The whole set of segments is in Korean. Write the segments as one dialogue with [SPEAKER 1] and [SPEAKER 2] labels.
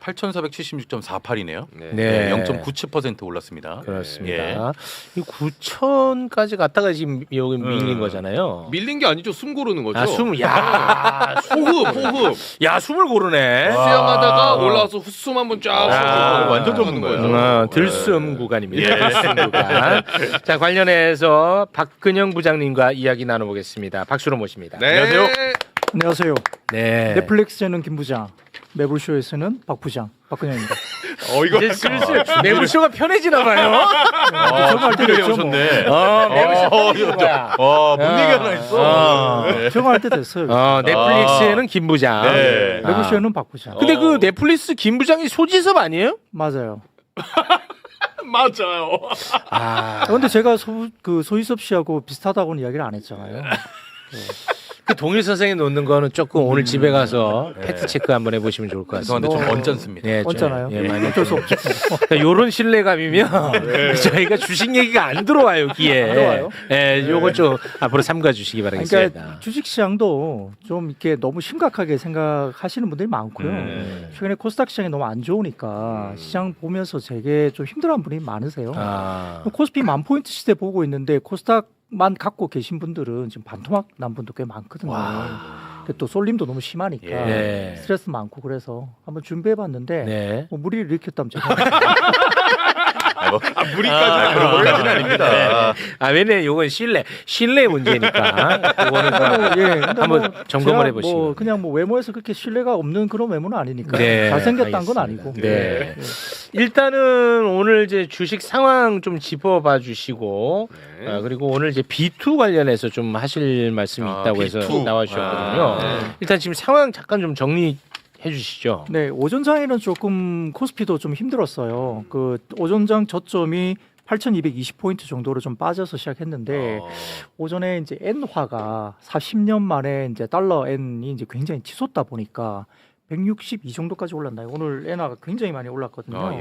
[SPEAKER 1] 8,476.48이네요.
[SPEAKER 2] 네.
[SPEAKER 1] 0.97% 올랐습니다.
[SPEAKER 2] 그렇습니다. 이 9천까지 갔다가 지금 여기 밀린 거잖아요.
[SPEAKER 3] 밀린 게 아니죠. 숨 고르는 거죠.
[SPEAKER 2] 아,
[SPEAKER 3] 호흡.
[SPEAKER 2] 야, 숨을 고르네.
[SPEAKER 3] 수영하다가 올라와서 숨 한번 쫙 쉬고
[SPEAKER 1] 완전 전문 거예요.
[SPEAKER 2] 들숨 구간입니다. 들숨 구간. 자, 관련해서 박근영 부장님과 이야기 나눠보겠습니다. 박수로 모십니다.
[SPEAKER 3] 네.
[SPEAKER 1] 안녕하세요.
[SPEAKER 4] 안녕하세요.
[SPEAKER 2] 네.
[SPEAKER 4] 넷플릭스에는 김 부장, 매불쇼에서는 박 부장, 박근영입니다.
[SPEAKER 2] 이제 슬슬 매불쇼가 편해지나 봐요.
[SPEAKER 4] 정말 때도 있죠.
[SPEAKER 1] 오셨네.
[SPEAKER 2] 매불쇼 편해지는 거야.
[SPEAKER 1] 뭔 얘기 하나 했어.
[SPEAKER 4] 정할 때 됐어요.
[SPEAKER 2] 넷플릭스에는 김 부장.
[SPEAKER 1] 네.
[SPEAKER 4] 매불쇼에는 박 부장.
[SPEAKER 2] 근데 그 넷플릭스 김 부장이 소지섭 아니에요?
[SPEAKER 4] 맞아요.
[SPEAKER 3] 맞아요.
[SPEAKER 4] 그런데 제가 소희섭 씨하고 비슷하다고는 이야기를 안 했잖아요.
[SPEAKER 2] 그 동일 선생이 놓는 거는 조금 오늘 집에 가서 팩트 체크 한번 해보시면 좋을 것 같습니다.
[SPEAKER 1] 근데 좀 언짢습니다.
[SPEAKER 2] 네,
[SPEAKER 4] 언짢아요.
[SPEAKER 2] 많이
[SPEAKER 4] 어쩔 수 없죠.
[SPEAKER 2] 요런 신뢰감이면 저희가 주식 얘기가 안 들어와요, 귀에.
[SPEAKER 4] 안 들어와요?
[SPEAKER 2] 네, 요거 좀 앞으로 삼가 주시기 바라겠습니다.
[SPEAKER 4] 그러니까 주식 시장도 좀 이렇게 너무 심각하게 생각하시는 분들이 많고요. 최근에 코스닥 시장이 너무 안 좋으니까 시장 보면서 되게 좀 힘들어하는 분이 많으세요. 코스피 10,000포인트 시대 보고 있는데 코스닥만 갖고 계신 분들은 지금 반토막 난 분도 꽤 많거든요. 또 쏠림도 너무 심하니까 스트레스 많고 그래서 한번 준비해봤는데 뭐 무리를 일으켰다면 제가
[SPEAKER 1] 무리까지 그런 것까지는 아닙니다.
[SPEAKER 2] 왜냐면 요건 신뢰 문제니까 이거는 한번 점검을 해보시고.
[SPEAKER 4] 그냥 뭐 외모에서 그렇게 신뢰가 없는 그런 외모는 아니니까 잘생겼다는 건 아니고.
[SPEAKER 2] 일단은 오늘 이제 주식 상황 좀 짚어봐 주시고 그리고 오늘 이제 B2 관련해서 좀 하실 말씀이 있다고 해서
[SPEAKER 1] B2.
[SPEAKER 2] 나와주셨거든요. 일단 지금 상황 잠깐 좀 정리해 주시죠.
[SPEAKER 4] 네, 오전장에는 조금 코스피도 좀 힘들었어요. 그 오전장 저점이 8,220포인트 정도로 좀 빠져서 시작했는데 오전에 이제 엔화가 40년 만에 이제 달러 엔이 이제 굉장히 치솟다 보니까 162 정도까지 올랐나요? 오늘 엔화가 굉장히 많이 올랐거든요.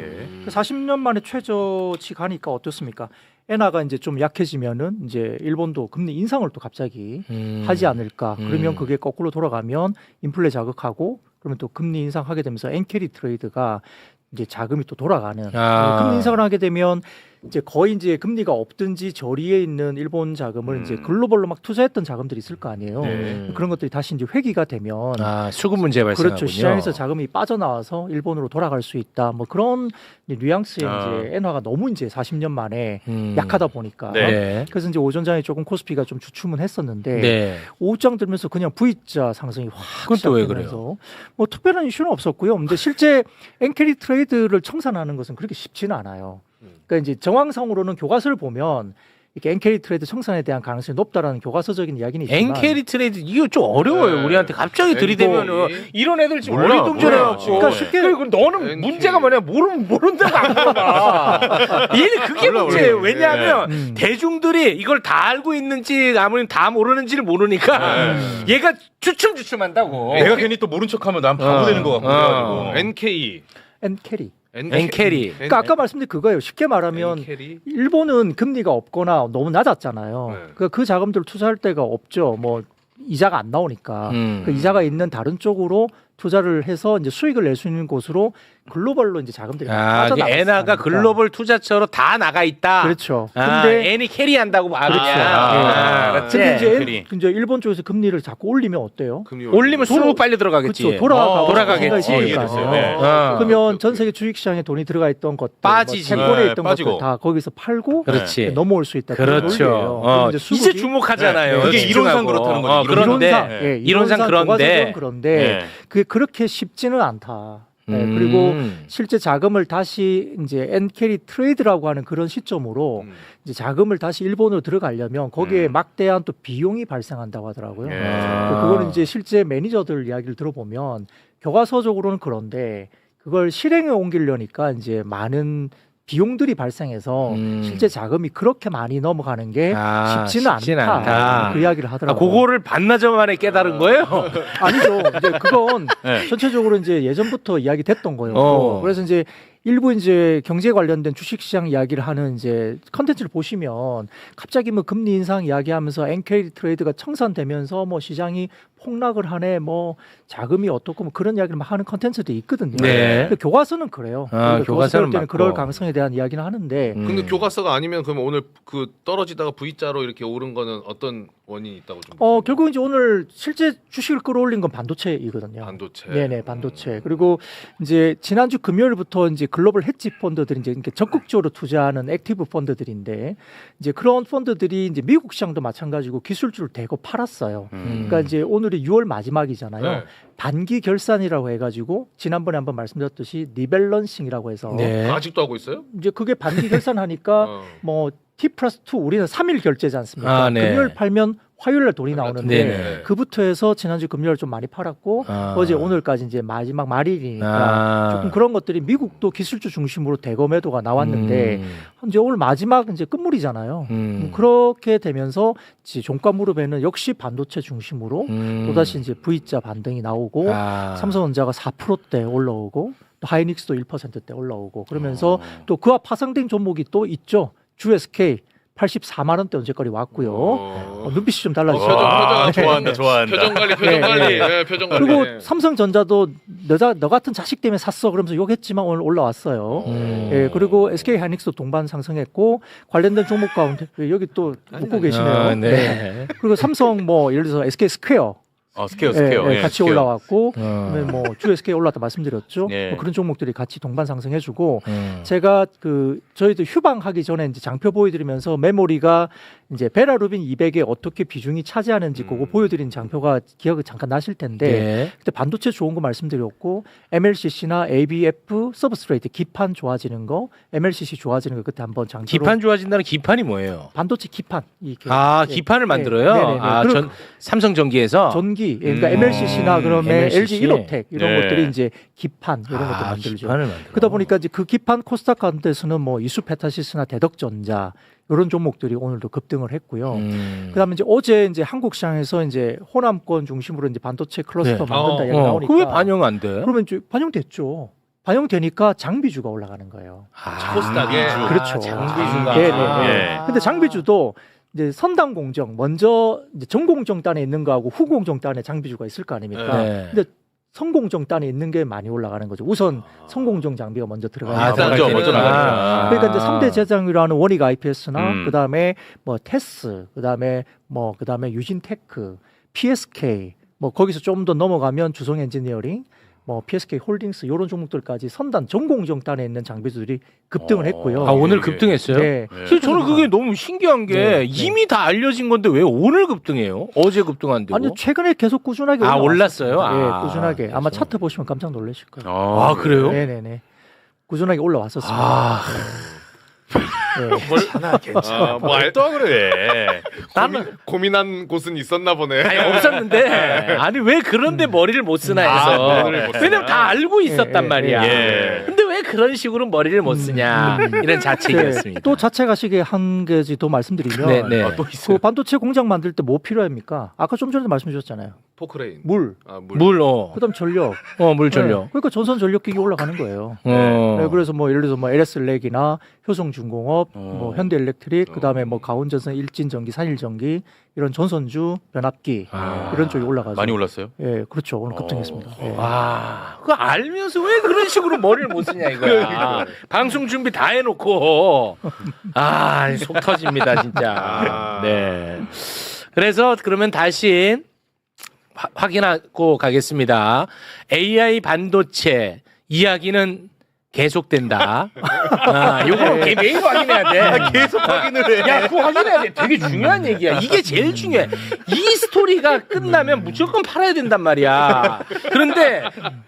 [SPEAKER 4] 40년 만에 최저치 가니까 어떻습니까? 엔화가 이제 좀 약해지면은 이제 일본도 금리 인상을 또 갑자기 하지 않을까? 그러면 그게 거꾸로 돌아가면 인플레 자극하고 그러면 또 금리 인상하게 되면서 엔캐리 트레이드가 이제 자금이 또 돌아가는 금리 인상을 하게 되면 이제 거의 이제 금리가 없든지 저리에 있는 일본 자금을 이제 글로벌로 막 투자했던 자금들이 있을 거 아니에요. 그런 것들이 다시 이제 회귀가 되면
[SPEAKER 2] 수급 문제 발생하군요.
[SPEAKER 4] 그렇죠. 시장에서 자금이 빠져나와서 일본으로 돌아갈 수 있다. 뭐 그런 뉘앙스의 이제 엔화가 너무 이제 40년 만에 약하다 보니까 그래서 이제 오전장에 조금 코스피가 좀 주춤은 오후장 들면서 그냥 V자 상승이 확 시작되면서 뭐 특별한 이슈는 없었고요. 근데 실제 엔캐리 트레이드를 청산하는 것은 그렇게 쉽지는 않아요. 그러니까 이제 정황상으로는 교과서를 보면 이렇게 엔캐리 트레이드 청산에 대한 가능성이 높다라는 교과서적인 이야기는 있지만
[SPEAKER 2] 엔캐리 트레이드 이거 좀 어려워요. 우리한테 갑자기 들이대면은 이런 애들 지금 머리 동전해갖고
[SPEAKER 4] 그러니까 쉽게
[SPEAKER 2] 그리고 너는 문제가 뭐냐 모른다고 안 물어봐. 얘는 그게 문제예요. 왜냐하면 대중들이 이걸 다 알고 있는지 아무리 다 모르는지를 모르니까 얘가 주춤주춤한다고.
[SPEAKER 1] 내가 괜히 또 모른 척하면 난 바보 되는 것 같고.
[SPEAKER 3] NK.
[SPEAKER 2] 엔캐리.
[SPEAKER 4] 그러니까 아까 말씀드린 그거예요. 쉽게 말하면 일본은 금리가 없거나 너무 낮았잖아요. 그 자금들을 투자할 데가 없죠. 뭐 이자가 안 나오니까 그 이자가 있는 다른 쪽으로 투자를 해서 이제 수익을 낼 수 있는 곳으로 글로벌로 이제 자금들이 빠져나갔어요.
[SPEAKER 2] 엔화가 글로벌 투자처로 다 나가 있다.
[SPEAKER 4] 그렇죠.
[SPEAKER 2] 근데 엔이 캐리한다고 말이야.
[SPEAKER 4] 근데 이제 일본 쪽에서 금리를 자꾸 올리면 어때요?
[SPEAKER 2] 올리면 쑥 빨리 들어가겠지.
[SPEAKER 4] 그렇죠. 돌아가겠지. 그러면 전 세계 주식시장에 돈이 들어가 있던 것들,
[SPEAKER 2] 빠지지.
[SPEAKER 4] 채권에 있던 것들 다 거기서 팔고 넘어올 수 있다.
[SPEAKER 2] 그렇죠. 이제 주목하잖아요.
[SPEAKER 1] 그게 이론상 그렇다는 거죠.
[SPEAKER 2] 이론상
[SPEAKER 4] 그런데 그게 그렇게 쉽지는 않다. 그리고 실제 자금을 다시 이제 엔캐리 트레이드라고 하는 그런 시점으로 이제 자금을 다시 일본으로 들어가려면 거기에 막대한 또 비용이 발생한다고 하더라고요. 그거는 이제 실제 매니저들 이야기를 들어보면 교과서적으로는 그런데 그걸 실행에 옮기려니까 이제 많은 비용들이 발생해서 실제 자금이 그렇게 많이 넘어가는 게 쉽지는 않다. 그 이야기를 하더라고요.
[SPEAKER 2] 그거를 반나절 만에 깨달은 거예요?
[SPEAKER 4] 아니죠. 이제 그건 전체적으로 이제 예전부터 이야기됐던 거예요. 그래서 이제 일부 이제 경제 관련된 주식시장 이야기를 하는 이제 컨텐츠를 보시면 갑자기 뭐 금리 인상 이야기하면서 NK 트레이드가 청산되면서 뭐 시장이 폭락을 하네, 뭐 자금이 어떻고 뭐 그런 이야기를 막 하는 컨텐츠도 있거든요.
[SPEAKER 2] 네.
[SPEAKER 4] 근데 교과서는 그래요.
[SPEAKER 2] 교과서는
[SPEAKER 4] 교과서는 때는
[SPEAKER 2] 맞고.
[SPEAKER 4] 그럴 가능성에 대한 이야기는 하는데
[SPEAKER 3] 근데 교과서가 아니면 그러면 오늘 그 떨어지다가 V자로 이렇게 오른 거는 어떤 원인이 있다고 좀
[SPEAKER 4] 결국 이제 오늘 실제 주식을 끌어올린 건 반도체이거든요.
[SPEAKER 3] 반도체.
[SPEAKER 4] 네네, 반도체. 그리고 이제 지난주 금요일부터 이제 글로벌 헤지 펀드들이 이제 이렇게 적극적으로 투자하는 액티브 펀드들인데 이제 그런 펀드들이 이제 미국 시장도 마찬가지고 기술주를 대거 팔았어요. 그러니까 이제 오늘이 6월 마지막이잖아요.
[SPEAKER 3] 네.
[SPEAKER 4] 반기 결산이라고 해가지고 지난번에 한번 말씀드렸듯이 리밸런싱이라고 해서
[SPEAKER 2] 네.
[SPEAKER 3] 아직도 하고 있어요?
[SPEAKER 4] 이제 그게 반기 결산하니까
[SPEAKER 3] 어.
[SPEAKER 4] 뭐 T+2 우리는 3일 결제지 않습니까?
[SPEAKER 2] 아, 네.
[SPEAKER 4] 금요일 팔면 화요일 날 돈이 나오는데
[SPEAKER 2] 네네.
[SPEAKER 4] 그부터 해서 지난주 금요일 좀 많이 팔았고 어제 오늘까지 이제 마지막 말일이니까 조금 그런 것들이 미국도 기술주 중심으로 대거 매도가 나왔는데 이제 오늘 마지막 이제 끝물이잖아요. 그렇게 되면서 이제 종가 무릎에는 역시 반도체 중심으로 또다시 이제 V자 반등이 나오고 삼성전자가 4%대 올라오고 또 하이닉스도 1%대 올라오고 그러면서 또 그와 파생된 종목이 또 있죠. GSK 84만 원대 언제까지 왔고요. 눈빛이 좀 달라지죠.
[SPEAKER 3] 표정
[SPEAKER 1] 좋아한다, 좋아한다.
[SPEAKER 3] 표정 관리. 네, 표정 관리.
[SPEAKER 4] 그리고 삼성전자도 너 같은 자식 때문에 샀어 그러면서 욕했지만 오늘 올라왔어요. 예, 그리고 SK 하이닉스도 동반 상승했고 관련된 종목 가운데 여기 또 묶고 계시네요. 네. 그리고 삼성 뭐 예를 들어서 SK 스퀘어
[SPEAKER 1] 스퀘어.
[SPEAKER 4] 예, 같이
[SPEAKER 1] 스퀘어.
[SPEAKER 4] 올라왔고 그다음에 뭐 GSK 올라왔다 말씀드렸죠.
[SPEAKER 1] 네.
[SPEAKER 4] 뭐 그런 종목들이 같이 동반 상승해주고 제가 그 저희도 휴방하기 전에 이제 장표 보여드리면서 메모리가 이제 베라루빈 200에 어떻게 비중이 차지하는지 그거 보여드린 장표가 기억이 잠깐 나실 텐데 그때 반도체 좋은 거 말씀드렸고 MLCC나 ABF 서브스트레이트 기판 좋아지는 거, MLCC 좋아지는 거 그때 한번 장표로
[SPEAKER 2] 기판 좋아진다는 기판이 뭐예요?
[SPEAKER 4] 반도체 기판 이렇게
[SPEAKER 2] 기판을 만들어요?
[SPEAKER 4] 네네네. 그리고
[SPEAKER 2] 삼성전기에서
[SPEAKER 4] 전기, 그러니까 MLCC나 그러면
[SPEAKER 2] MLCC.
[SPEAKER 4] LG 이노텍 이런
[SPEAKER 1] 네.
[SPEAKER 4] 것들이 이제 기판 이런 것들 만들죠.
[SPEAKER 2] 기판을 만들어.
[SPEAKER 4] 그러다 보니까 이제 그 기판 코스닥 가운데서는 뭐 이수페타시스나 대덕전자 이런 종목들이 오늘도 급등을 했고요. 그다음에 이제 어제 이제 한국 시장에서 이제 호남권 중심으로 이제 반도체 클러스터
[SPEAKER 2] 네.
[SPEAKER 4] 만든다 이야기 나오니까
[SPEAKER 2] 그왜 반영 안 돼?
[SPEAKER 4] 그러면 이제 반영됐죠. 반영되니까 장비주가 올라가는 거예요.
[SPEAKER 3] 코스닥에.
[SPEAKER 4] 그렇죠.
[SPEAKER 2] 장비주가.
[SPEAKER 1] 예.
[SPEAKER 4] 근데 장비주도 이제 선당 공정 먼저 이제 전공정단에 있는 거하고 후공정단에 장비주가 있을 거 아닙니까?
[SPEAKER 2] 네.
[SPEAKER 4] 근데 선공정단에 있는 게 많이 올라가는 거죠. 우선 선공정 장비가 먼저 들어가요.
[SPEAKER 1] 먼저 나가니까.
[SPEAKER 4] 그러니까 이제 3대 제장이라는 원익 IPS나
[SPEAKER 1] 음.
[SPEAKER 4] 그다음에 뭐 테스, 그다음에 유진테크, PSK 뭐 거기서 좀 더 넘어가면 주성 엔지니어링 뭐 PSK 홀딩스 이런 종목들까지 선단 전공정단에 있는 장비주들이 급등을 했고요.
[SPEAKER 2] 오늘 급등했어요?
[SPEAKER 4] 네.
[SPEAKER 2] 그래서 저는 그게 너무 신기한 게 이미 다 알려진 건데 왜 오늘 급등해요? 어제 급등한데고?
[SPEAKER 4] 아니요, 최근에 계속 꾸준하게
[SPEAKER 2] 올랐어요?
[SPEAKER 4] 예, 꾸준하게. 아마 차트 보시면 깜짝 놀라실 거예요.
[SPEAKER 2] 그래요?
[SPEAKER 4] 네네네. 꾸준하게 올라왔었습니다.
[SPEAKER 1] 또 그래.
[SPEAKER 3] 고민한 곳은 있었나 보네.
[SPEAKER 2] 아니 없었는데 아니 왜 그런데 머리를 못 쓰나 해서
[SPEAKER 3] 머리를 못 쓰나.
[SPEAKER 2] 왜냐면 다 알고 있었단 말이야.
[SPEAKER 1] 예.
[SPEAKER 2] 근데 왜 그런 식으로 머리를 못 쓰냐 이런 자책이었습니다.
[SPEAKER 4] 또 자체 가시게 한 가지 더 말씀드리면
[SPEAKER 2] 네.
[SPEAKER 1] 또 있어요.
[SPEAKER 4] 그 반도체 공장 만들 때 뭐 필요합니까? 아까 좀 전에 말씀 주셨잖아요.
[SPEAKER 3] 포크레인.
[SPEAKER 4] 물,
[SPEAKER 2] 물
[SPEAKER 4] 그다음 전력.
[SPEAKER 2] 물 전력.
[SPEAKER 4] 네. 그러니까 전선 전력기기 올라가는 거예요.
[SPEAKER 2] 어.
[SPEAKER 4] 네, 그래서 뭐 예를 들어서 뭐 LS렉이나 효성중공업, 뭐 현대엘렉트릭, 그다음에 뭐 가온전선, 일진전기, 산일전기 이런 전선주, 변압기 이런 쪽이 올라가죠.
[SPEAKER 1] 많이 올랐어요?
[SPEAKER 4] 예, 그렇죠. 오늘 급등했습니다. 예.
[SPEAKER 2] 그거 알면서 왜 그런 식으로 머리를 못 쓰냐 이거야. 방송 준비 다 해놓고 속 터집니다 진짜. 네. 그래서 그러면 다시 확인하고 가겠습니다. AI 반도체 이야기는 계속된다. 요거 매일 확인해야 돼.
[SPEAKER 1] 계속 확인을 해.
[SPEAKER 2] 야, 그거 확인해야 돼. 되게 중요한 얘기야. 이게 제일 중요해. 이 스토리가 끝나면 무조건 팔아야 된단 말이야. 그런데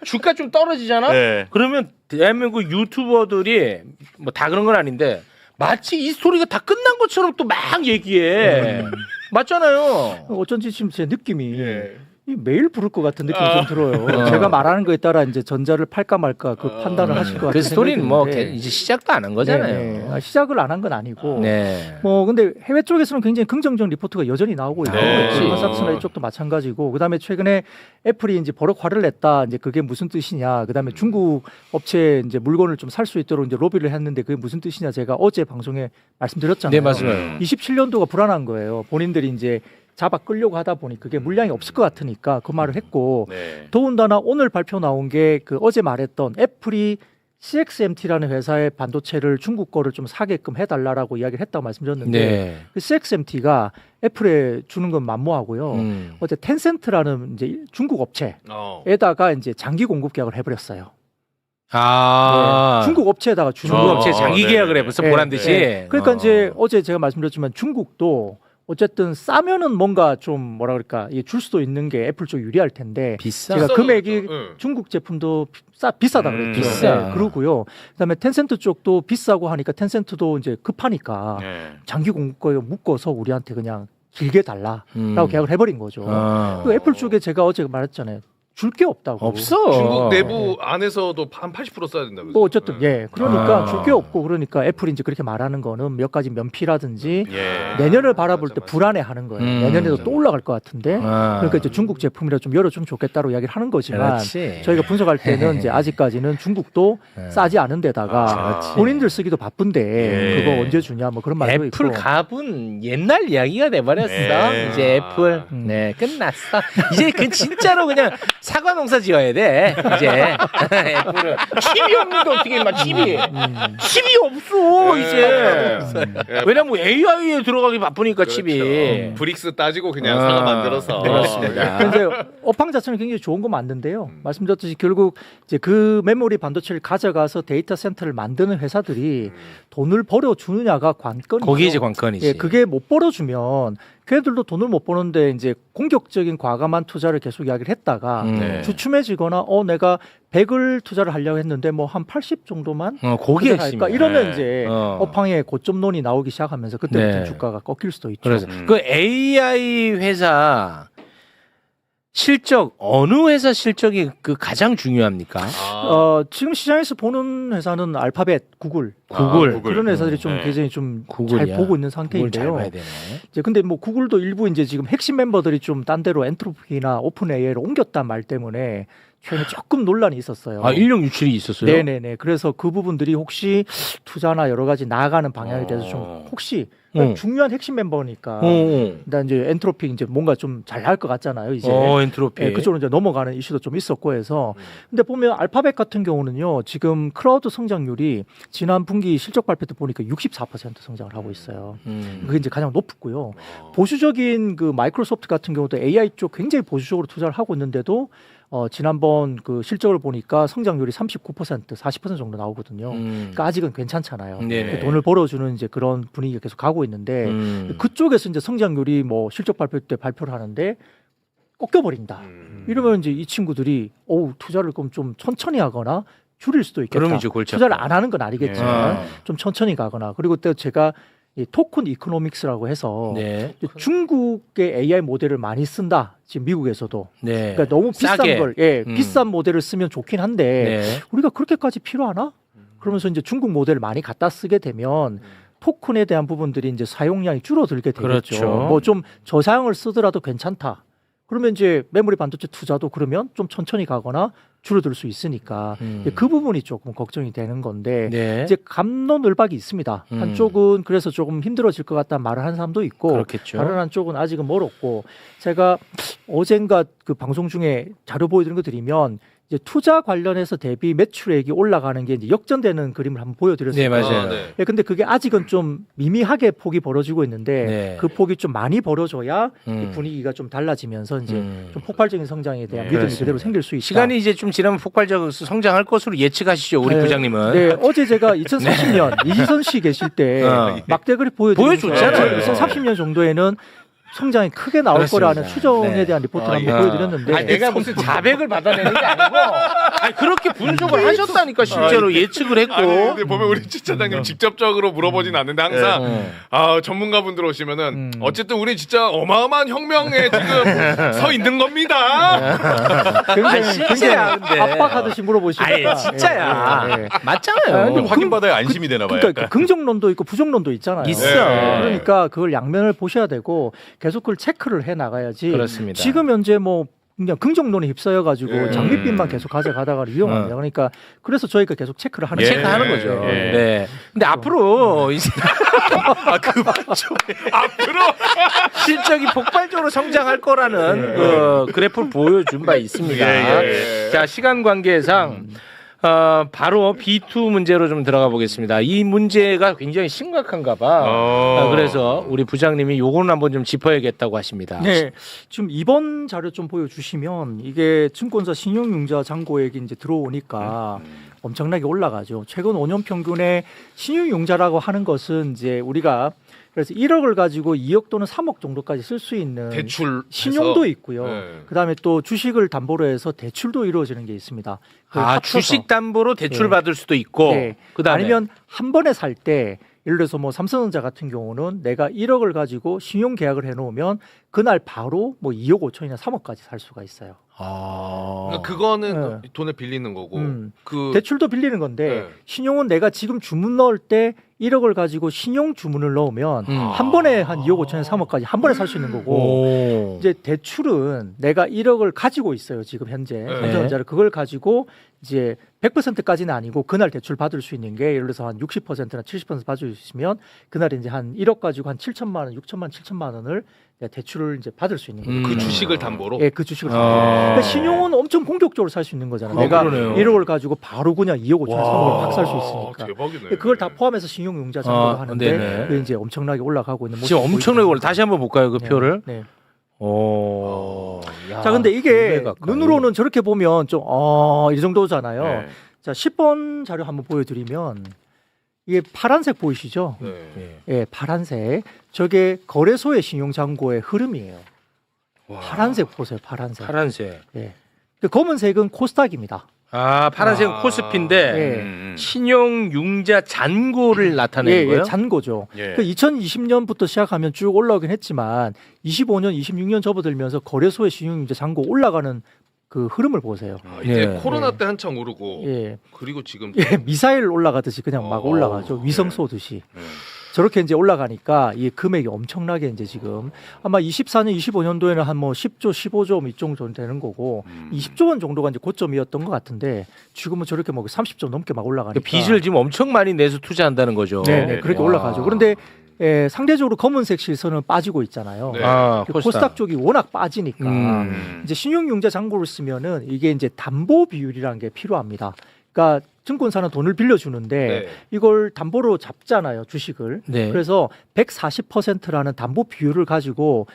[SPEAKER 2] 주가 좀 떨어지잖아?
[SPEAKER 1] 네.
[SPEAKER 2] 그러면 대한민국 유튜버들이 뭐 다 그런 건 아닌데 마치 이 스토리가 다 끝난 것처럼 또 막 얘기해. 맞잖아요.
[SPEAKER 4] 어쩐지 지금 제 느낌이 매일 부를 것 같은 느낌이 좀 들어요. 제가 말하는 거에 따라 이제 전자를 팔까 말까 그 판단을 하실 것 같아요.
[SPEAKER 2] 그 스토리는 뭐 이제 시작도 안 한 거잖아요.
[SPEAKER 4] 네. 시작을 안 한 건 아니고.
[SPEAKER 2] 네.
[SPEAKER 4] 뭐 근데 해외 쪽에서는 굉장히 긍정적 리포트가 여전히 나오고 있고,
[SPEAKER 1] 네.
[SPEAKER 4] 골드만삭스나 이쪽도 마찬가지고, 그다음에 최근에 애플이 이제 버럭 화를 냈다. 이제 그게 무슨 뜻이냐. 그다음에 중국 업체 이제 물건을 좀 살 수 있도록 이제 로비를 했는데 그게 무슨 뜻이냐. 제가 어제 방송에 말씀드렸잖아요.
[SPEAKER 2] 네, 맞아요.
[SPEAKER 4] 27년도가 불안한 거예요. 본인들이 이제 잡아 끌려고 하다 보니 그게 물량이 없을 것 같으니까 그 말을 했고,
[SPEAKER 1] 네.
[SPEAKER 4] 더군다나 오늘 발표 나온 게 그 어제 말했던 애플이 CXMT라는 회사의 반도체를 중국 거를 좀 사게끔 해달라라고 이야기를 했다고 말씀드렸는데
[SPEAKER 2] 네.
[SPEAKER 4] 그 CXMT가 애플에 주는 건 만무하고요. 어제 텐센트라는 이제 중국 업체에다가 이제 장기 공급 계약을 해버렸어요.
[SPEAKER 2] 아.
[SPEAKER 4] 네, 중국 업체에다가 주는
[SPEAKER 2] 중국
[SPEAKER 4] 거.
[SPEAKER 2] 업체 장기
[SPEAKER 1] 네.
[SPEAKER 2] 계약을 해버서
[SPEAKER 4] 네.
[SPEAKER 2] 보란 듯이.
[SPEAKER 4] 네. 그러니까 이제 어제 제가 말씀드렸지만 중국도 어쨌든 싸면은 뭔가 좀 뭐라 그럴까 줄 수도 있는 게 애플 쪽 유리할 텐데
[SPEAKER 2] 비싸.
[SPEAKER 4] 제가
[SPEAKER 3] 비싸죠,
[SPEAKER 4] 금액이
[SPEAKER 3] 응.
[SPEAKER 4] 중국 제품도 비싸다 그랬죠.
[SPEAKER 2] 비싸.
[SPEAKER 4] 네, 그러고요. 그다음에 텐센트 쪽도 비싸고 하니까 텐센트도 이제 급하니까
[SPEAKER 1] 네.
[SPEAKER 4] 장기 공급거에 묶어서 우리한테 그냥 길게 달라라고 계약을 해버린 거죠.
[SPEAKER 2] 아.
[SPEAKER 4] 그 애플 쪽에 제가 어제 말했잖아요. 줄 게 없다고.
[SPEAKER 2] 없어.
[SPEAKER 3] 중국 내부 안에서도 한 80% 써야 된다면서.
[SPEAKER 4] 뭐 어쨌든 예 그러니까
[SPEAKER 2] 아.
[SPEAKER 4] 줄 게 없고 그러니까 애플이 이제 그렇게 말하는 거는 몇 가지 면피라든지
[SPEAKER 1] 예.
[SPEAKER 4] 내년을 바라볼
[SPEAKER 3] 맞아,
[SPEAKER 4] 때
[SPEAKER 3] 맞아.
[SPEAKER 4] 불안해하는 거예요.
[SPEAKER 2] 음.
[SPEAKER 4] 내년에도 또 올라갈 것 같은데
[SPEAKER 2] 아.
[SPEAKER 4] 그러니까 이제 중국 제품이라 좀 열어주면 좋겠다고 이야기를 하는 거지만
[SPEAKER 2] 그렇지.
[SPEAKER 4] 저희가 분석할 때는 이제 아직까지는 중국도 싸지 않은 데다가
[SPEAKER 1] 그렇지.
[SPEAKER 4] 본인들 쓰기도 바쁜데
[SPEAKER 1] 예.
[SPEAKER 4] 그거 언제 주냐 뭐 그런 말도
[SPEAKER 2] 애플
[SPEAKER 4] 있고.
[SPEAKER 2] 갑은 옛날 이야기가 돼버렸어.
[SPEAKER 1] 네.
[SPEAKER 2] 이제 애플
[SPEAKER 4] 음.
[SPEAKER 2] 네 끝났어. 이제 그 진짜로 그냥 사과 농사 지어야 돼. 이제 애플은 칩이 없는데 어떻게 막 칩이 없어 이제. 왜냐면 AI에 들어가기 바쁘니까 칩이.
[SPEAKER 3] 브릭스 따지고 그냥 사과 만들어서.
[SPEAKER 2] 그렇습니다.
[SPEAKER 4] 근데 업황 자체는 굉장히 좋은 거 맞는데요. 말씀드렸듯이 결국 이제 그 메모리 반도체를 가져가서 데이터 센터를 만드는 회사들이 돈을 벌어주느냐가 관건이죠.
[SPEAKER 2] 거기 이제 관건이지.
[SPEAKER 4] 예, 그게 못 벌어주면 걔들도 돈을 못 버는데 이제 공격적인 과감한 투자를 계속 이야기를 했다가
[SPEAKER 1] 네.
[SPEAKER 4] 주춤해지거나 내가 100을 투자를 하려고 했는데 뭐 한 80 정도만
[SPEAKER 2] 거기에
[SPEAKER 4] 투자할까 이러면
[SPEAKER 1] 네.
[SPEAKER 4] 이제
[SPEAKER 2] 어.
[SPEAKER 4] 업황의 고점론이 나오기 시작하면서 그때부터
[SPEAKER 2] 네.
[SPEAKER 4] 주가가 꺾일 수도 있죠.
[SPEAKER 2] 그래서 그 AI 회사 실적 어느 회사 실적이 그 가장 중요합니까?
[SPEAKER 4] 지금 시장에서 보는 회사는 알파벳, 구글,
[SPEAKER 2] 구글.
[SPEAKER 4] 그런 회사들이 좀
[SPEAKER 1] 네.
[SPEAKER 4] 굉장히 좀 잘
[SPEAKER 2] 구글이야.
[SPEAKER 4] 보고 있는
[SPEAKER 2] 그걸 잘
[SPEAKER 4] 상태인데요.
[SPEAKER 2] 봐야 되네.
[SPEAKER 4] 이제 근데 뭐 구글도 일부 이제 지금 핵심 멤버들이 좀 딴 데로 엔트로피나 오픈 AI로 옮겼단 말 때문에 최근에 조금 논란이 있었어요.
[SPEAKER 2] 아 인력 유출이 있었어요?
[SPEAKER 4] 네네네. 그래서 그 부분들이 혹시 투자나 여러 가지 나아가는 방향에 대해서 좀 혹시 중요한 핵심 멤버니까 일단 이제 엔트로피 이제 뭔가 좀 잘 나올 것 같잖아요. 이제
[SPEAKER 2] 엔트로피.
[SPEAKER 4] 예, 그쪽으로 이제 넘어가는 이슈도 좀 있었고 해서 근데 보면 알파벳 같은 경우는요 지금 클라우드 성장률이 지난 분기 실적 발표 때 보니까 64% 성장을 하고 있어요. 그게 이제 가장 높고요. 보수적인 그 마이크로소프트 같은 경우도 AI 쪽 굉장히 보수적으로 투자를 하고 있는데도 지난번 그 실적을 보니까 성장률이 39%, 40% 정도 나오거든요. 그러니까 아직은 괜찮잖아요.
[SPEAKER 2] 네네.
[SPEAKER 4] 돈을 벌어주는 이제 그런 분위기가 계속 가고 있는데 그쪽에서 이제 성장률이 뭐 실적 발표 때 발표를 하는데 꺾여버린다. 이러면 이제 이 친구들이 투자를 그럼 좀 천천히 하거나 줄일 수도 있겠다.
[SPEAKER 2] 그럼 이제 골치
[SPEAKER 4] 투자를
[SPEAKER 2] 아파.
[SPEAKER 4] 안 하는 건 아니겠지만
[SPEAKER 2] 예.
[SPEAKER 4] 좀 천천히 가거나 그리고 또 제가 이 토큰 이코노믹스라고 해서
[SPEAKER 2] 네.
[SPEAKER 4] 이제 중국의 AI 모델을 많이 쓴다. 지금 미국에서도.
[SPEAKER 2] 네.
[SPEAKER 4] 그러니까 너무 비싼
[SPEAKER 2] 싸게.
[SPEAKER 4] 걸, 비싼 모델을 쓰면 좋긴 한데
[SPEAKER 2] 네.
[SPEAKER 4] 우리가 그렇게까지 필요하나? 그러면서 이제 중국 모델을 많이 갖다 쓰게 되면 토큰에 대한 부분들이 이제 사용량이 줄어들게 되겠죠.
[SPEAKER 2] 그렇죠.
[SPEAKER 4] 뭐 좀 저사양을 쓰더라도 괜찮다. 그러면 이제 메모리 반도체 투자도 그러면 좀 천천히 가거나 줄어들 수 있으니까 그 부분이 조금 걱정이 되는 건데
[SPEAKER 2] 네.
[SPEAKER 4] 이제 갑론을박이 있습니다. 한쪽은 그래서 조금 힘들어질 것 같다는 말을 한 사람도 있고
[SPEAKER 2] 그렇겠죠.
[SPEAKER 4] 다른 한쪽은 아직은 멀었고 제가 어젠가 그 방송 중에 자료 보여드린 거 드리면 이제 투자 관련해서 대비 매출액이 올라가는 게 이제 역전되는 그림을 한번 보여드렸어요.
[SPEAKER 2] 네, 맞아요.
[SPEAKER 3] 네.
[SPEAKER 4] 예, 근데 그게 아직은 좀 미미하게 폭이 벌어지고 있는데
[SPEAKER 2] 네.
[SPEAKER 4] 그 폭이 좀 많이 벌어져야 이 분위기가 좀 달라지면서 이제 좀 폭발적인 성장에 대한 믿음이
[SPEAKER 2] 그렇습니다.
[SPEAKER 4] 그대로 생길 수 있다.
[SPEAKER 2] 시간이 이제 좀 지나면 폭발적으로 성장할 것으로 예측하시죠, 우리
[SPEAKER 4] 네.
[SPEAKER 2] 부장님은.
[SPEAKER 4] 네, 어제 제가 2030년 이희선 씨 계실 때
[SPEAKER 2] 어.
[SPEAKER 4] 막대그리
[SPEAKER 2] 보여줬잖아요.
[SPEAKER 4] 2030년 정도에는 성장이 크게 나올
[SPEAKER 2] 그렇습니다.
[SPEAKER 4] 거라는 추정에
[SPEAKER 2] 네.
[SPEAKER 4] 대한 리포트를 한번
[SPEAKER 1] 예.
[SPEAKER 4] 보여드렸는데
[SPEAKER 2] 아니, 내가 무슨 자백을 받아내는 게 아니고 아니, 그렇게 분석을 하셨다니까 실제로 예측을 했고.
[SPEAKER 3] 아니 근데 보면 우리 지차장님 직접적으로 물어보진 않는데 항상
[SPEAKER 2] 네.
[SPEAKER 3] 전문가분들 오시면은 어쨌든 우리 진짜 어마어마한 혁명에 지금 서 있는 겁니다.
[SPEAKER 4] 굉장히,
[SPEAKER 2] 진짜야,
[SPEAKER 4] 굉장히
[SPEAKER 2] 근데.
[SPEAKER 4] 압박하듯이 물어보시니까
[SPEAKER 2] 아니 진짜야.
[SPEAKER 4] 예, 예.
[SPEAKER 2] 맞잖아요.
[SPEAKER 4] 근데
[SPEAKER 1] 확인받아야 안심이 되나 봐요.
[SPEAKER 4] 그러니까 긍정론도 있고 부정론도 있잖아요.
[SPEAKER 2] 있어.
[SPEAKER 4] 그러니까 그걸 양면을 보셔야 되고 계속 그걸 체크를 해 나가야지.
[SPEAKER 2] 그렇습니다.
[SPEAKER 4] 지금 현재 뭐 그냥 긍정론에 휩싸여 가지고
[SPEAKER 3] 예.
[SPEAKER 4] 장밋빛만 계속 가져가다가 위험합니다. 그러니까 그래서 저희가 계속 체크를 하는
[SPEAKER 1] 예.
[SPEAKER 4] 거예요.
[SPEAKER 2] 체크하는 거죠.
[SPEAKER 1] 예.
[SPEAKER 2] 네. 근데 앞으로 이제 앞으로 실적이 폭발적으로 성장할 거라는 그 그래프를 보여준 바 있습니다.
[SPEAKER 1] 예,
[SPEAKER 2] 자, 시간 관계상 바로 B2 문제로 좀 들어가 보겠습니다. 이 문제가 굉장히 심각한가 봐. 그래서 우리 부장님이 요거는 한번 좀 짚어야겠다고 하십니다.
[SPEAKER 4] 네, 지금 이번 자료 좀 보여주시면 이게 증권사 신용융자 잔고액이 이제 들어오니까 엄청나게 올라가죠. 최근 5년 평균의 신용융자라고 하는 것은 이제 우리가 그래서 1억을 가지고 2억 또는 3억 정도까지 쓸 수 있는
[SPEAKER 3] 대출
[SPEAKER 4] 신용도 있고요.
[SPEAKER 3] 네.
[SPEAKER 4] 그다음에 또 주식을 담보로 해서 대출도 이루어지는 게 있습니다. 그걸 합쳐서.
[SPEAKER 2] 주식 담보로 대출
[SPEAKER 4] 네.
[SPEAKER 2] 받을 수도 있고,
[SPEAKER 4] 네.
[SPEAKER 2] 그다음에
[SPEAKER 4] 아니면 한 번에 살 때 예를 들어서 뭐 삼성전자 같은 경우는 내가 1억을 가지고 신용 계약을 해놓으면 그날 바로 뭐 2억 5천이나 3억까지 살 수가 있어요.
[SPEAKER 3] 그러니까 그거는
[SPEAKER 4] 네.
[SPEAKER 3] 돈을 빌리는 거고 그
[SPEAKER 4] 대출도 빌리는 건데
[SPEAKER 3] 네.
[SPEAKER 4] 신용은 내가 지금 주문 넣을 때 1억을 가지고 신용 주문을 넣으면 한 번에 한 2억 5천에 3억까지 한 번에 살 수 있는 거고
[SPEAKER 2] 오.
[SPEAKER 4] 이제 대출은 내가 1억을 가지고 있어요 지금 현재 삼성전자를 그걸 가지고 이제 100%까지는 아니고 그날 대출 받을 수 있는 게 예를 들어서 한 60%나 70% 받을 수 있으면 그날 이제 한 1억 가지고 한 7천만 원, 6천만, 7천만 원을 대출을 이제 받을 수 있는 거예요.
[SPEAKER 3] 그 주식을 담보로
[SPEAKER 4] 예, 그 주식을. 그러니까 신용은 엄청 공격적으로 살 수 있는 거잖아요. 내가
[SPEAKER 2] 그러네요.
[SPEAKER 4] 1억을 가지고 바로 그냥 2억 5천에 3억을 확 살 수 있으니까.
[SPEAKER 3] 대박이네.
[SPEAKER 4] 그걸 다 포함해서 신용융자 정도로 하는데
[SPEAKER 2] 네네.
[SPEAKER 4] 그게 이제 엄청나게 올라가고 있는 모습.
[SPEAKER 2] 지금 엄청나게 올라. 다시 한번 볼까요, 그 표를?
[SPEAKER 4] 네.
[SPEAKER 2] 오. 야,
[SPEAKER 4] 자, 근데 이게
[SPEAKER 2] 200 가까이.
[SPEAKER 4] 눈으로는 저렇게 보면 좀 이 정도잖아요.
[SPEAKER 1] 네.
[SPEAKER 4] 자, 10번 자료 한번 보여드리면 이게 파란색 보이시죠?
[SPEAKER 3] 네.
[SPEAKER 4] 예, 파란색. 저게 거래소의 신용잔고의 흐름이에요. 파란색 보세요, 파란색.
[SPEAKER 2] 파란색.
[SPEAKER 4] 예. 그 검은색은 코스닥입니다.
[SPEAKER 2] 아, 파란색은 코스피인데
[SPEAKER 4] 예.
[SPEAKER 2] 신용융자 잔고를 나타내는
[SPEAKER 4] 예,
[SPEAKER 2] 거예요?
[SPEAKER 4] 예, 잔고죠.
[SPEAKER 1] 예.
[SPEAKER 4] 그 2020년부터 시작하면 쭉 올라오긴 했지만 25년, 26년 접어들면서 거래소의 신용융자 잔고 올라가는 그 흐름을 보세요.
[SPEAKER 3] 이때
[SPEAKER 2] 예.
[SPEAKER 3] 코로나 때 한창 오르고
[SPEAKER 4] 예,
[SPEAKER 3] 그리고 지금
[SPEAKER 4] 예, 미사일 올라가듯이 그냥 막 올라가죠. 위성 쏘듯이. 저렇게 이제 올라가니까 이 금액이 엄청나게 이제 지금 아마 24년, 25년도에는 한 뭐 10조, 15조 이쪽 정도 되는 거고 20조 원 정도가 이제 고점이었던 것 같은데 지금은 저렇게 뭐 30조 넘게 막 올라가니까
[SPEAKER 2] 빚을 지금 엄청 많이 내서 투자한다는 거죠.
[SPEAKER 4] 네, 네, 그렇게
[SPEAKER 2] 와.
[SPEAKER 4] 올라가죠. 그런데 상대적으로 검은색 실선은 빠지고 있잖아요.
[SPEAKER 3] 네.
[SPEAKER 2] 아,
[SPEAKER 4] 그 코스닥 쪽이 워낙 빠지니까
[SPEAKER 2] 음.
[SPEAKER 4] 이제 신용융자 잔고를 쓰면은 이게 이제 담보 비율이라는 게 필요합니다. 그러니까 증권사는 돈을 빌려주는데
[SPEAKER 3] 네.
[SPEAKER 4] 이걸 담보로 잡잖아요, 주식을.
[SPEAKER 2] 네.
[SPEAKER 4] 그래서 140%라는 담보 비율을 가지고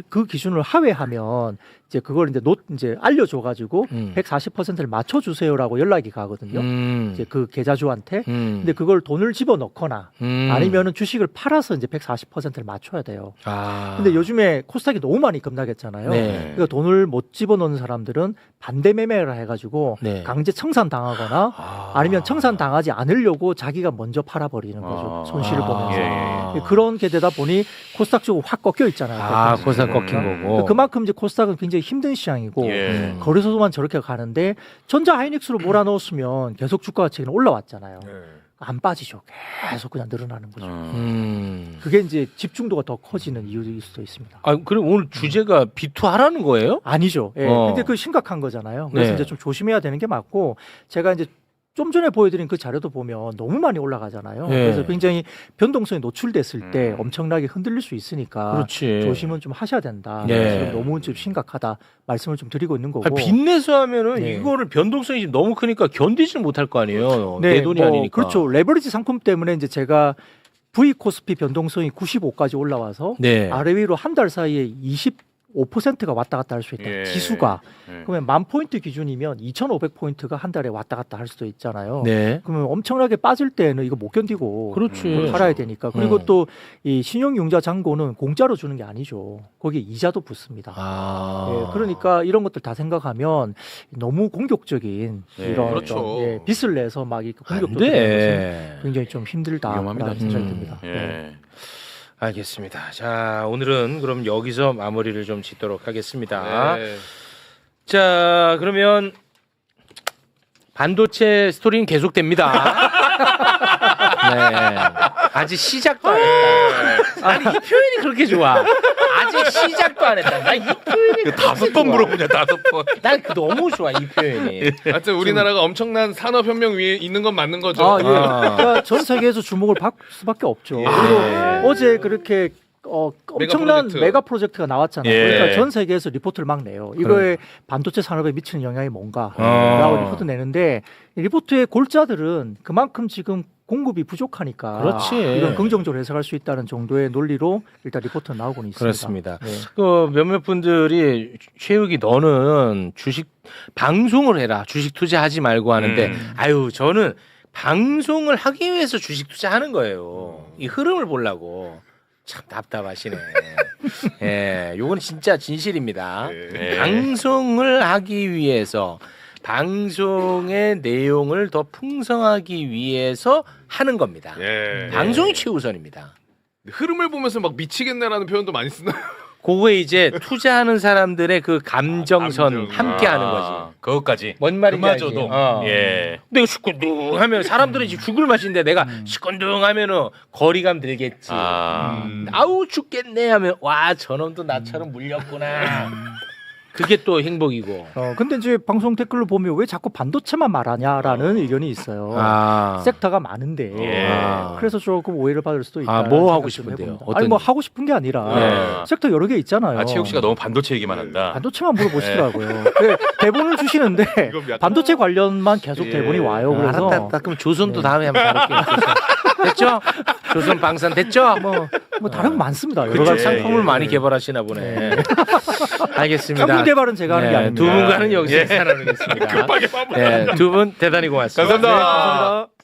[SPEAKER 4] 그 기준을 하회하면 이제 그걸 이제 알려줘가지고 140%를 맞춰주세요라고 연락이 가거든요. 이제 그 계좌주한테. 근데 그걸 돈을 집어넣거나 아니면은 주식을 팔아서 이제 140%를 맞춰야 돼요.
[SPEAKER 2] 아.
[SPEAKER 4] 근데 요즘에 코스닥이 너무 많이 급락했잖아요.
[SPEAKER 2] 네.
[SPEAKER 4] 그러니까 돈을 못 집어넣는 사람들은 반대 매매를 해가지고
[SPEAKER 2] 네.
[SPEAKER 4] 강제 청산 당하거나 아니면 청산 당하지 않으려고 자기가 먼저 팔아버리는 거죠. 손실을 보면서. 그런 게 되다 보니 코스닥 쪽은 확 꺾여 있잖아요.
[SPEAKER 2] 아, 코스닥 꺾인 거고.
[SPEAKER 4] 그만큼 이제 코스닥은 굉장히 힘든 시장이고
[SPEAKER 1] 예.
[SPEAKER 4] 거래소만 저렇게 가는데 전자 하이닉스로 몰아넣었으면 계속 주가가 지금 올라왔잖아요. 안 빠지죠. 계속 그냥 늘어나는 거죠. 그게 이제 집중도가 더 커지는 이유일 수도 있습니다.
[SPEAKER 2] 아, 그럼 오늘 주제가 B2 하라는 거예요?
[SPEAKER 4] 아니죠. 예. 근데 그 심각한 거잖아요. 그래서
[SPEAKER 2] 네.
[SPEAKER 4] 이제 좀 조심해야 되는 게 맞고 제가 이제 좀 전에 보여드린 그 자료도 보면 너무 많이 올라가잖아요.
[SPEAKER 2] 네.
[SPEAKER 4] 그래서 굉장히 변동성이 노출됐을 때 엄청나게 흔들릴 수 있으니까
[SPEAKER 2] 그렇지.
[SPEAKER 4] 조심은 좀 하셔야 된다.
[SPEAKER 2] 네.
[SPEAKER 4] 지금 너무 좀 심각하다 말씀을 좀 드리고 있는 거고.
[SPEAKER 2] 아니, 빚내서 하면은
[SPEAKER 4] 네.
[SPEAKER 2] 이거를 변동성이 지금 너무 크니까 견디지는 못할 거 아니에요. 내 돈이 아니니까.
[SPEAKER 4] 그렇죠. 레버리지 상품 때문에 이제 제가 V 코스피 변동성이 95까지 올라와서
[SPEAKER 2] 네.
[SPEAKER 4] 아래 위로 한 달 사이에 5%가 왔다 갔다 할 수 있다.
[SPEAKER 1] 예.
[SPEAKER 4] 지수가.
[SPEAKER 1] 예.
[SPEAKER 4] 그러면 1000포인트 기준이면 2,500포인트가 한 달에 왔다 갔다 할 수도 있잖아요.
[SPEAKER 2] 네.
[SPEAKER 4] 그러면 엄청나게 빠질 때는 이거 못 견디고
[SPEAKER 2] 그렇지.
[SPEAKER 4] 그걸 팔아야 되니까. 그리고 또 이 신용융자 잔고는 공짜로 주는 게 아니죠. 거기에 이자도 붙습니다.
[SPEAKER 2] 아.
[SPEAKER 4] 예, 그러니까 이런 것들 다 생각하면 너무 공격적인
[SPEAKER 1] 예,
[SPEAKER 4] 이런
[SPEAKER 3] 그렇죠.
[SPEAKER 4] 어떤, 예, 빚을 내서 막 이렇게
[SPEAKER 2] 안
[SPEAKER 4] 공격적인 것은
[SPEAKER 2] 돼.
[SPEAKER 4] 굉장히 좀 힘들다라는
[SPEAKER 1] 위험합니다,
[SPEAKER 4] 생각이
[SPEAKER 2] 진짜.
[SPEAKER 4] 듭니다.
[SPEAKER 1] 예.
[SPEAKER 4] 네.
[SPEAKER 2] 알겠습니다. 자, 오늘은 그럼 여기서 마무리를 좀 짓도록 하겠습니다.
[SPEAKER 3] 네.
[SPEAKER 2] 자, 그러면 반도체 스토리는 계속됩니다. 네. 아직 시작도 안 했다. 아니, 이 표현이 그렇게 좋아. 아직 시작도 안 했다. 나 이 표현이 그렇게
[SPEAKER 1] 5번
[SPEAKER 2] 좋아.
[SPEAKER 1] 물어보냐 5번.
[SPEAKER 2] 난 너무 좋아, 이 표현이.
[SPEAKER 3] 하여튼 우리나라가 엄청난 산업혁명 위에 있는 건 맞는 거죠.
[SPEAKER 4] 아, 예.
[SPEAKER 2] 아.
[SPEAKER 4] 그러니까 전 세계에서 주목을 받을 수밖에 없죠.
[SPEAKER 3] 예.
[SPEAKER 4] 그리고 어제 그렇게 엄청난
[SPEAKER 3] 프로젝트.
[SPEAKER 4] 메가 프로젝트가 나왔잖아요.
[SPEAKER 1] 예.
[SPEAKER 4] 그러니까 전 세계에서 리포트를 막 내요. 이거에 반도체 산업에 미치는 영향이 뭔가
[SPEAKER 2] 아.
[SPEAKER 4] 라고 리포트 내는데 이 리포트의 골자들은 그만큼 지금 공급이 부족하니까
[SPEAKER 2] 그렇지.
[SPEAKER 4] 이건 긍정적으로 해석할 수 있다는 정도의 논리로 일단 리포트는 나오고는 있습니다.
[SPEAKER 2] 그렇습니다.
[SPEAKER 4] 네.
[SPEAKER 2] 그 몇몇 분들이 최욱이 너는 주식 방송을 해라. 주식 투자하지 말고 하는데 아유 저는 방송을 하기 위해서 주식 투자하는 거예요. 이 흐름을 보려고. 참 답답하시네. 예, 요건 진짜 진실입니다.
[SPEAKER 1] 예.
[SPEAKER 2] 방송을 하기 위해서 방송의 내용을 더 풍성하기 위해서 하는 겁니다.
[SPEAKER 3] 예.
[SPEAKER 2] 방송이 최우선입니다.
[SPEAKER 3] 흐름을 보면서 막 미치겠네라는 표현도 많이 쓰나요?
[SPEAKER 2] 그거에 이제 투자하는 사람들의 그 감정선
[SPEAKER 3] 감정.
[SPEAKER 2] 함께 하는 거지.
[SPEAKER 1] 그것까지.
[SPEAKER 2] 뭔 말인지
[SPEAKER 1] 그마저도.
[SPEAKER 2] 알지? 어.
[SPEAKER 1] 예.
[SPEAKER 2] 근데 이거 시큰둥하면 사람들은 지금 죽을 맛인데 내가 시큰둥하면은 거리감 들겠지. 아우 죽겠네 하면 와 저놈도 나처럼 물렸구나. 그게 또 행복이고.
[SPEAKER 4] 근데 이제 방송 댓글로 보면 왜 자꾸 반도체만 말하냐라는 의견이 있어요.
[SPEAKER 2] 아.
[SPEAKER 4] 섹터가 많은데
[SPEAKER 1] 예.
[SPEAKER 4] 그래서 조금 오해를 받을 수도 있다.
[SPEAKER 2] 뭐 하고 싶은데요?
[SPEAKER 4] 아니 뭐 하고 싶은 게 아니라
[SPEAKER 1] 네.
[SPEAKER 4] 섹터 여러 개 있잖아요.
[SPEAKER 1] 아 최욱 씨가 너무 반도체 얘기만 한다.
[SPEAKER 4] 반도체만 물어보시더라고요. 네, 대본을 주시는데 반도체 관련만 계속
[SPEAKER 1] 예.
[SPEAKER 4] 대본이 와요. 그래서
[SPEAKER 2] 알았다. 그럼 조선도 다음에 한번 다룰게요. 조선. 됐죠? 조선 방산 됐죠?
[SPEAKER 4] 뭐 다른 거 많습니다. 여러
[SPEAKER 2] 그쪽
[SPEAKER 4] 가지
[SPEAKER 2] 상품을
[SPEAKER 1] 예.
[SPEAKER 2] 많이 개발하시나 보네. 알겠습니다.
[SPEAKER 4] 상품 개발은 제가 하는 게
[SPEAKER 2] 네,
[SPEAKER 4] 아닙니다.
[SPEAKER 2] 두 분과는 여기서
[SPEAKER 1] 예.
[SPEAKER 2] 인사 나누겠습니다.
[SPEAKER 3] 급하게 마무리.
[SPEAKER 2] 네, 두 분 대단히 고맙습니다.
[SPEAKER 1] 감사합니다.
[SPEAKER 4] 네, 감사합니다.